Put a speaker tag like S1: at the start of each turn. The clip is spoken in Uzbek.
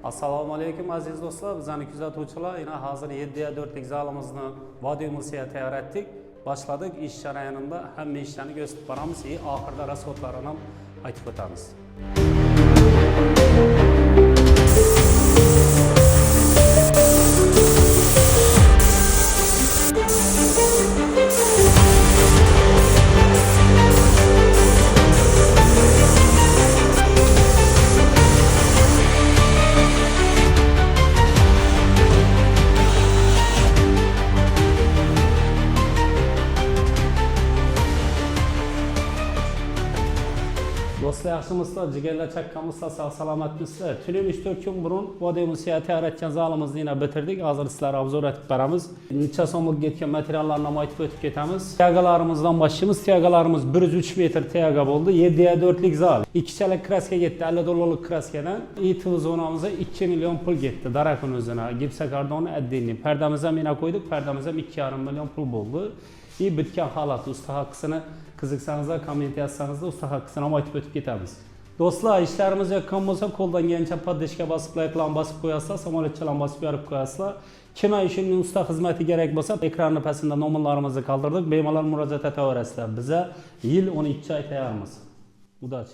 S1: Assalomu alaykum aziz do'stlar, bizning kuzatuvchilar, yana hozir 7/4lik zalimizni Vodiy Musiga tayyor etdik. Boshladik. Ish jarayonida hamma ishlarni ko'rsatib boramiz va oxirida rasxodlarini ham aytib o'tamiz. Do'stlar, yaxshimisizlar? Jigarlar chaqqanmizlar, sog' salomatmisizlar? Tuni 3-4 kun burun Vodiy Musiga tayyor etgan zalimizni yana bitirdik. Hozir sizlarga obzor etib beramiz. Necha so'mlik ketgan materiallarni ham aytib o'tib ketamiz. Tiyagalarimizdan boshlaymiz. Tiyagalarimiz 103 metr tiyaga bo'ldi. 7/4lik zal. Ikkichala kraska ketdi. $50 kraskadan. TV zonamizga 2 million pul ketdi. Darakun o'zina. Gipsokardonni отдельный. Pardamiz ham yana qo'ydik. Pardamiz ham 2,5 million pul bo'ldi. Bitgan holat usta haqqisini qiziqsanizlar komment yozsanizlar usta haqqisini ham aytib o'tib ketamiz. Do'stlar, ishlarimiz yoqqan bo'lsa qo'ldan kelgancha poddeshga bosib, layklarni bosib qo'yasizlar, samolyotchalarni bosib yorib qo'yasizlar. Kimga ishning usta xizmati kerak bo'lsa, ekranning pastida nomerlarimizni qoldirdik. Bemalol murojaat etaverasizlar. Biza yil 12 oy tayyormiz. Udach.